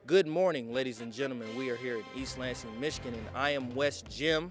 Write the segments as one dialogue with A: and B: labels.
A: Good morning, ladies and gentlemen. We are here in East Lansing, Michigan, and I am West Jim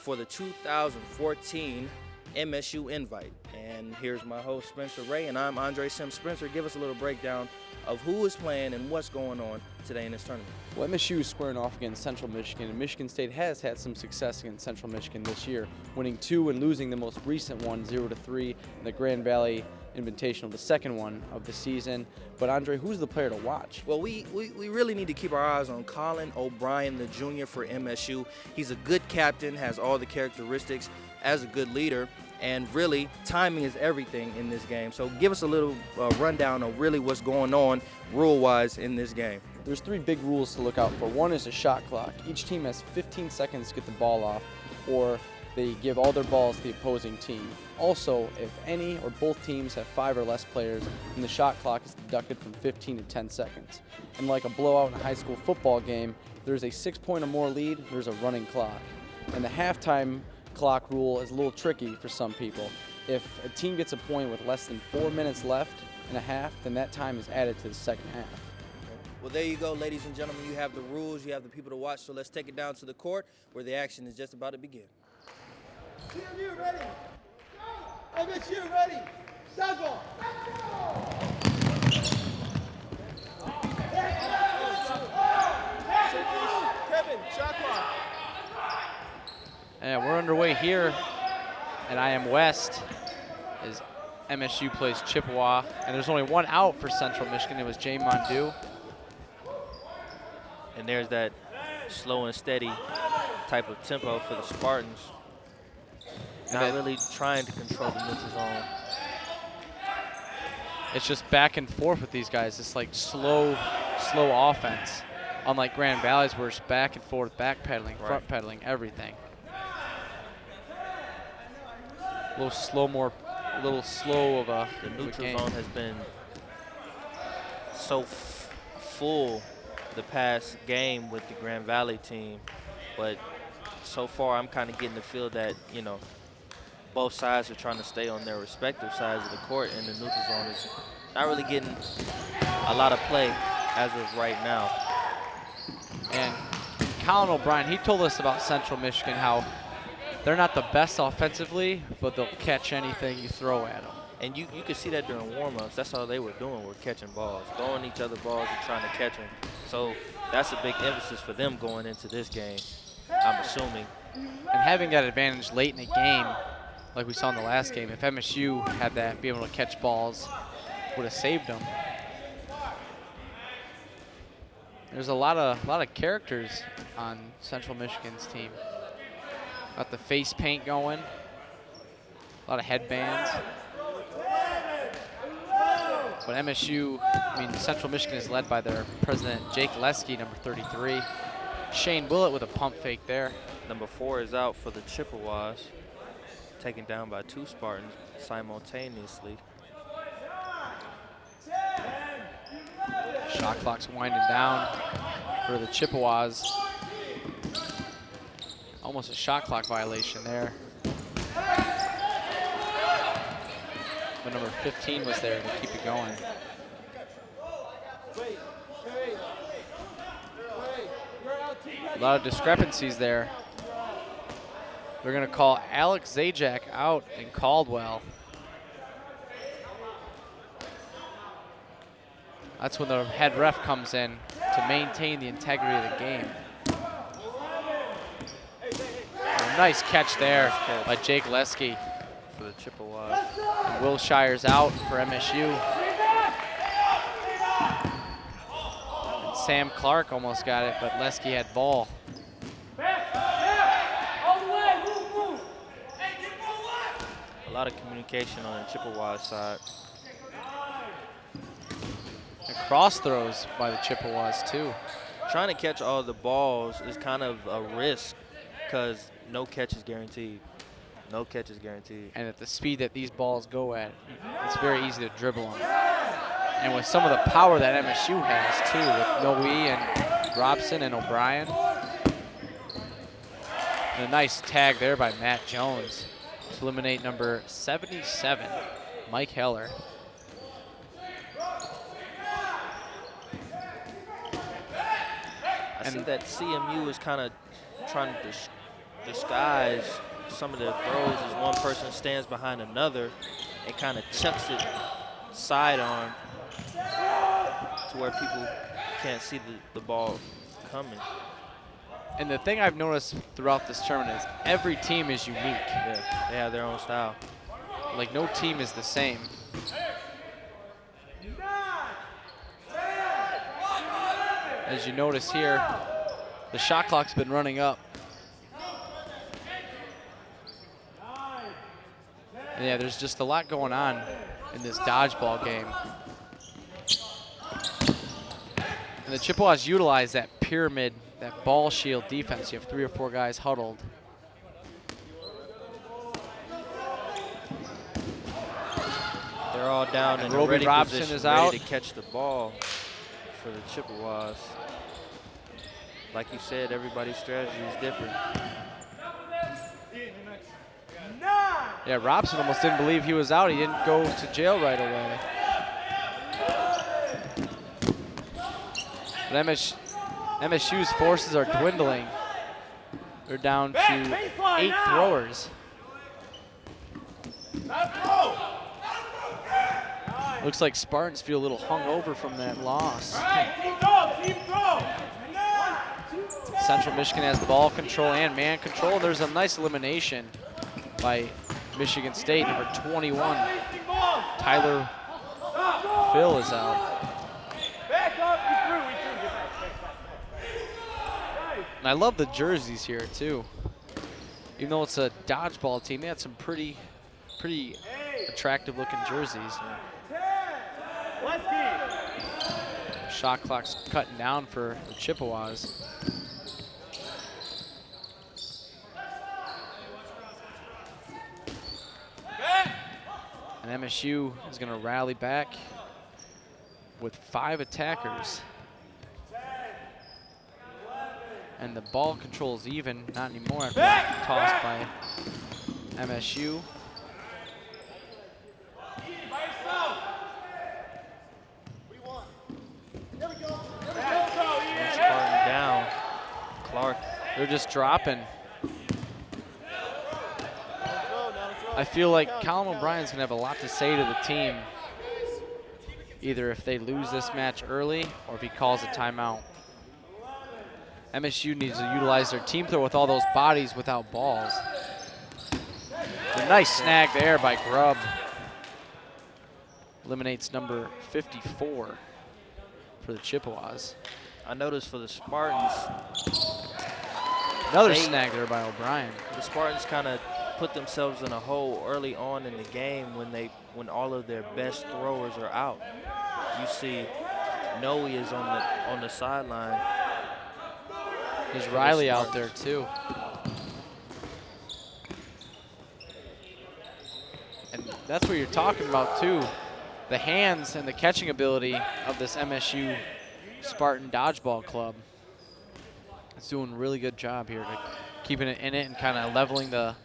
A: for the 2014 MSU Invite. And here's my host, Spencer Ray, and I'm Andre Sim. Spencer, give us a little breakdown of who is playing and what's going on today in this tournament.
B: Well, MSU is squaring off against Central Michigan, and Michigan State has had some success against Central Michigan this year, winning 2 and losing the most recent one, 0-3, in the Grand Valley Invitational, the second one of the season. But Andre, who's the player to watch?
A: Well, we really need to keep our eyes on Colin O'Brien, the junior for MSU. He's a good captain, has all the characteristics as a good leader, and really timing is everything in this game. So give us a little rundown of really what's going on rule-wise in this game.
B: There's 3 big rules to look out for. One is a shot clock. Each team has 15 seconds to get the ball off, or they give all their balls to the opposing team. Also, if any or both teams have 5 or less players, then the shot clock is deducted from 15 to 10 seconds. And like a blowout in a high school football game, there's a 6-point or more lead, there's a running clock. And the halftime clock rule is a little tricky for some people. If a team gets a point with less than 4 minutes left in a half, then that time is added to the second half.
A: Well, there you go, ladies and gentlemen. You have the rules, you have the people to watch, so let's take it down to the court where the action is just about to begin.
C: CMU ready. MSU ready. Dodgeball. Let's go. Kevin, shot clock.
D: And we're underway here at I Am West as MSU plays Chippewa. And there's only one out for Central Michigan. It was Jay Mondu.
A: And there's that slow and steady type of tempo for the Spartans. Not really trying to control the neutral zone.
D: It's just back and forth with these guys. It's like slow offense. Unlike Grand Valley's where it's back and forth, backpedaling, front pedaling, everything. A little slow of a
A: The neutral
D: game.
A: zone has been so full the past game with the Grand Valley team, but so far I'm kind of getting the feel that, you know, both sides are trying to stay on their respective sides of the court, and the neutral zone is not really getting a lot of play as of right now.
D: And Colin O'Brien, he told us about Central Michigan, how they're not the best offensively, but they'll catch anything you throw at them.
A: And you could see that during warm-ups. That's all they were doing, were catching balls, throwing each other balls and trying to catch them. So that's a big emphasis for them going into this game, I'm assuming.
D: And having that advantage late in the game, like we saw in the last game, if MSU had that, be able to catch balls, would have saved them. There's a lot of characters on Central Michigan's team. Got the face paint going, a lot of headbands. But MSU, I mean, Central Michigan is led by their president, Jake Lesky, number 33. Shane Willett with a pump fake there.
A: Number 4 is out for the Chippewas, taken down by 2 Spartans simultaneously.
D: Shot clock's winding down for the Chippewas. Almost a shot clock violation there. But number 15 was there to keep it going. A lot of discrepancies there. They're going to call Alex Zajac out in Caldwell. That's when the head ref comes in to maintain the integrity of the game. A nice catch there by Jake Lesky.
A: For the Chippewas.
D: And Wilshire's out for MSU. And Sam Clark almost got it, but Lesky had ball.
A: A lot of communication on the Chippewas side.
D: And cross throws by the Chippewas too.
A: Trying to catch all the balls is kind of a risk because no catch is guaranteed. No catch is guaranteed.
D: And at the speed that these balls go at, it's very easy to dribble them. And with some of the power that MSU has too, with Noe and Robson and O'Brien. And a nice tag there by Matt Jones to eliminate number 77, Mike Heller.
A: I see that CMU is kind of trying to disguise some of their throws as one person stands behind another and kind of chucks it sidearm to where people can't see the ball coming.
D: And the thing I've noticed throughout this tournament is every team is unique.
A: Yeah, they have their own style.
D: Like, no team is the same. As you notice here, the shot clock's been running up. And yeah, there's just a lot going on in this dodgeball game. And the Chippewas utilize that pyramid, that ball shield defense. You have 3 or 4 guys huddled.
A: They're all down
D: And
A: in a
D: Roby
A: ready
D: Robson
A: position,
D: is
A: ready
D: out.
A: to catch the ball for the Chippewas. Like you said, everybody's strategy is different.
D: Yeah, Robson almost didn't believe he was out. He didn't go to jail right away. But MSU's forces are dwindling. They're down to 8 throwers. Looks like Spartans feel a little hungover from that loss. Central Michigan has ball control and man control. There's a nice elimination by Michigan State, number 21. Tyler Phil is out. And I love the jerseys here too. Even though it's a dodgeball team, they had some pretty attractive looking jerseys. Shot clock's cutting down for the Chippewas. And MSU is going to rally back with 5 attackers. And the ball control is even, not anymore after that tossed by MSU.
A: Spartan down. Clark.
D: They're just dropping. I feel like Callum O'Brien's gonna have a lot to say to the team, either if they lose this match early or if he calls a timeout. MSU needs to utilize their team throw with all those bodies without balls. A nice snag there by Grubb. Eliminates number 54 for the Chippewas.
A: I noticed for the Spartans,
D: Another snag there by O'Brien.
A: the Spartans kind of put themselves in a hole early on in the game when all of their best throwers are out. You see Noe is on the sideline.
D: There's Riley out there too. And that's what you're talking about too. The hands and the catching ability of this MSU Spartan Dodgeball Club. It's doing a really good job here, like keeping it in it and kind of leveling the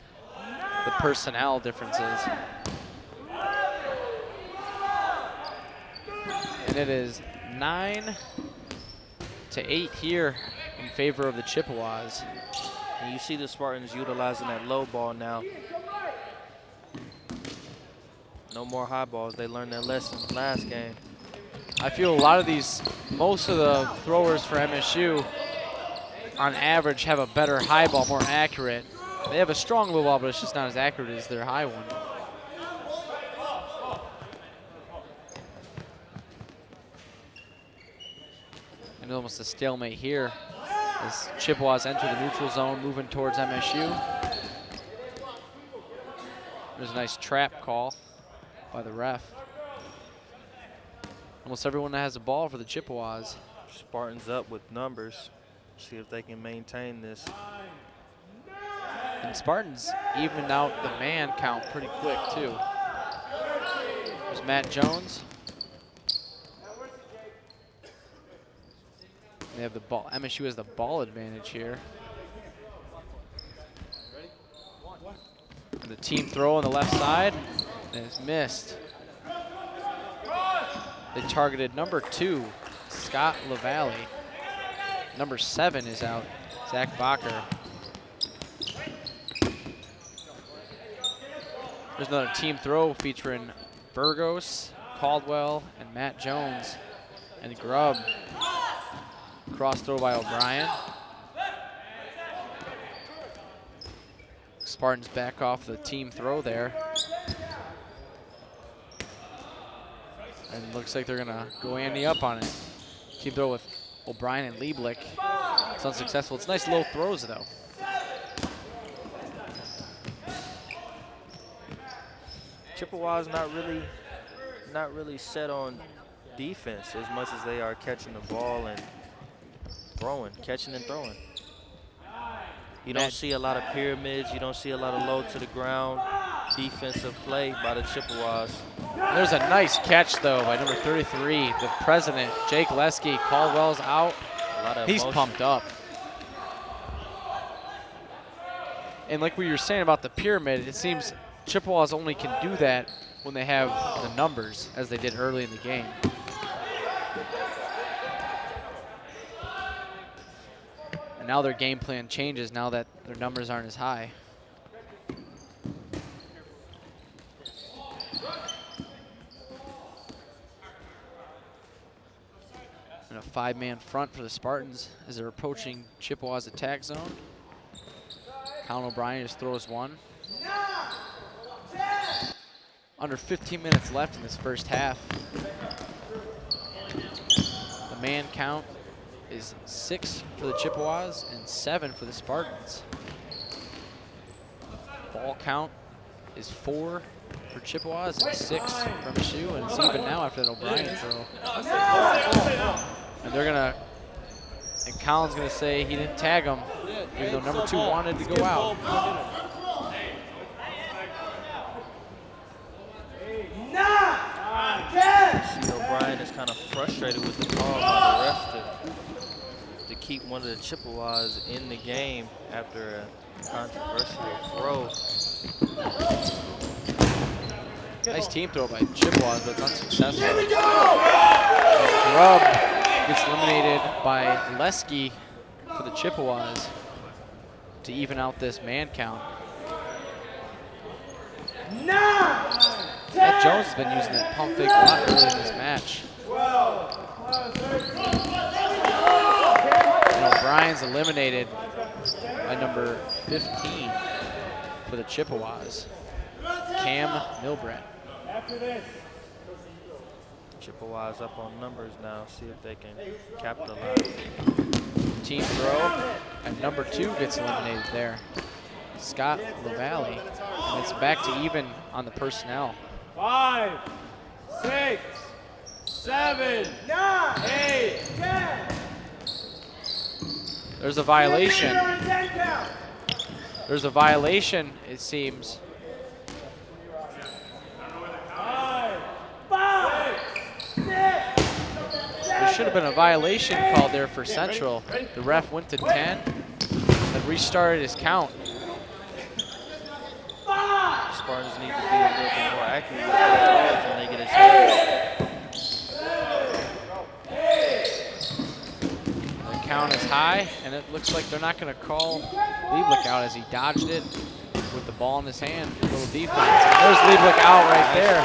D: personnel differences. And it is 9-8 here in favor of the Chippewas.
A: And you see the Spartans utilizing that low ball now. No more high balls. They learned their lesson last game.
D: I feel a lot of most of the throwers for MSU on average have a better high ball, more accurate. They have a strong low ball, but it's just not as accurate as their high one. And almost a stalemate here as Chippewas enter the neutral zone, moving towards MSU. There's a nice trap call by the ref. Almost everyone that has a ball for the Chippewas.
A: Spartans up with numbers. See if they can maintain this.
D: And Spartans evened out the man count pretty quick too. There's Matt Jones. They have the ball. MSU has the ball advantage here. And the team throw on the left side, and it's missed. They targeted number 2, Scott LaValle. Number 7 is out, Zach Bacher. There's another team throw featuring Burgos, Caldwell, and Matt Jones. And Grubb. Cross throw by O'Brien. Spartans back off the team throw there. And looks like they're gonna go ante up on it. Team throw with O'Brien and Lieblich. It's unsuccessful. It's nice low throws though.
A: Chippewa's not really set on defense as much as they are catching the ball and catching and throwing. You don't see a lot of pyramids. You don't see a lot of low to the ground defensive play by the Chippewas.
D: There's a nice catch though by number 33, the president, Jake Leske. Caldwell's out.
A: A lot of
D: He's
A: emotion.
D: pumped up. And like we were saying about the pyramid, it seems Chippewas only can do that when they have the numbers, as they did early in the game. And now their game plan changes now that their numbers aren't as high. And a 5-man front for the Spartans as they're approaching Chippewa's attack zone. Colin O'Brien just throws one. Under 15 minutes left in this first half. The man count is 6 for the Chippewas and 7 for the Spartans. Ball count is 4 for Chippewas and 6 from MSU, and it's even now after that O'Brien throw. And they're gonna, and Colin's gonna say he didn't tag him, even though number 2 wanted to go out.
A: O'Brien is kind of frustrated with the call by the refs to keep one of the Chippewas in the game after a controversial throw.
D: Nice team throw by Chippewas, but it's unsuccessful. And Grubb gets eliminated by Leske for the Chippewas to even out this man count. Matt Jones has been using that pump fake a lot early in this match. And O'Brien's eliminated by number 15 for the Chippewas, Cam Milbrett.
A: Chippewas up on numbers now, see if they can capitalize.
D: Team throw, and number 2 gets eliminated there, Scott LaValle. And it's back to even on the personnel.
C: 5, 6, 7, 9, 8, 10.
D: There's a violation. There's a violation, it seems.
C: 5, 6, 7.
D: There should have been a violation called there for Central. The ref went to 10 and restarted his count.
A: Spartans need to be a little bit more accurate with their throws when they get a chance.
D: The count is high, and it looks like they're not going to call Lieblich out as he dodged it with the ball in his hand. A little defense. And there's Lieblich out right there.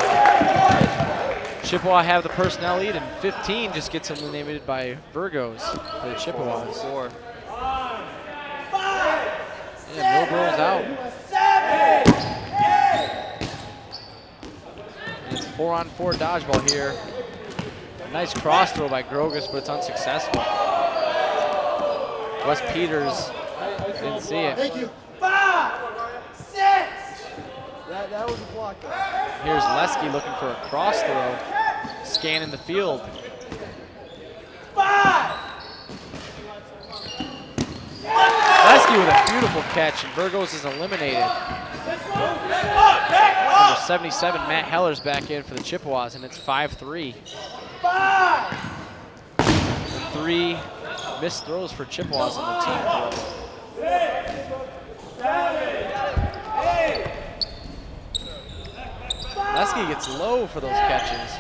D: Chippewa have the personnel lead, and 15 just gets eliminated by Burgos for the Chippewas. Yeah, Milbro's out. And it's 4-on-4 dodgeball here. A nice cross throw by Grogas, but it's unsuccessful. Wes Peters didn't see it.
C: Thank you. 5, 6. That was a block.
D: Here's Leske looking for a cross throw. Scanning the field.
C: 5.
D: Leske with a beautiful catch, and Burgos is eliminated. Number 77, Matt Heller's back in for the Chippewas, and it's 5-3.
C: 5.
D: And 3 missed throws for Chippewas on the team.
C: 6, 7, 8.
D: Leske gets low for those catches.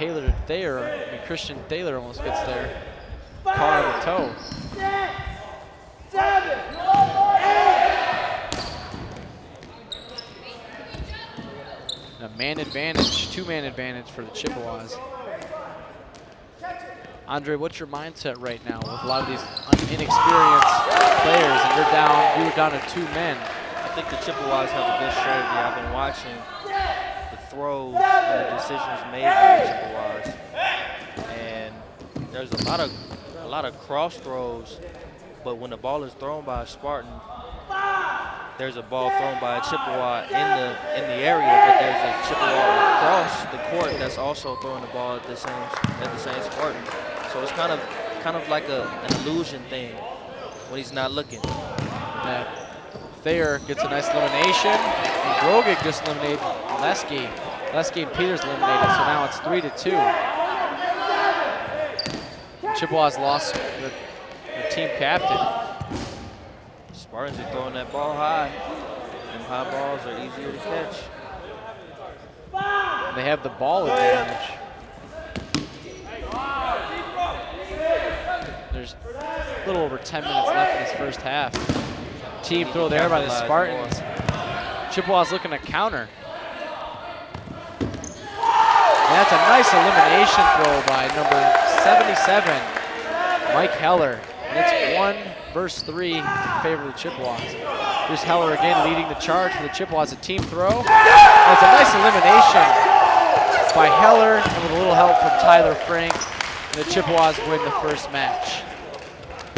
D: Taylor Thayer. I mean, Christian Thaler almost gets there. Car on the toe.
C: 6, 7, 8.
D: A man advantage, two-man advantage for the Chippewas. Andre, what's your mindset right now with a lot of these inexperienced players, and you're down to 2 men?
A: I think the Chippewas have a good strategy. I've been watching the throws and the decisions made by the Chippewas, and there's a lot of cross throws. But when the ball is thrown by a Spartan, there's a ball thrown by a Chippewa in the area, but there's a Chippewa across the court that's also throwing the ball at the same Spartan. So it's kind of like an illusion thing when he's not looking.
D: Yeah. Thayer gets a nice elimination, and Grogic just eliminated Lesky. Lesky and Peters eliminated, so now it's 3-2. Chippewas lost their team captain.
A: Spartans are throwing that ball high, and high balls are easier to catch.
D: They have the ball advantage. There's a little over 10 minutes left in this first half. Team throw there by the Spartans. Chippewas looking to counter. And that's a nice elimination throw by number 77, Mike Heller. And it's 1 versus 3 in favor of the Chippewas. Here's Heller again leading the charge for the Chippewas. A team throw. That's a nice elimination by Heller, and with a little help from Tyler Frank. And the Chippewas win the first match.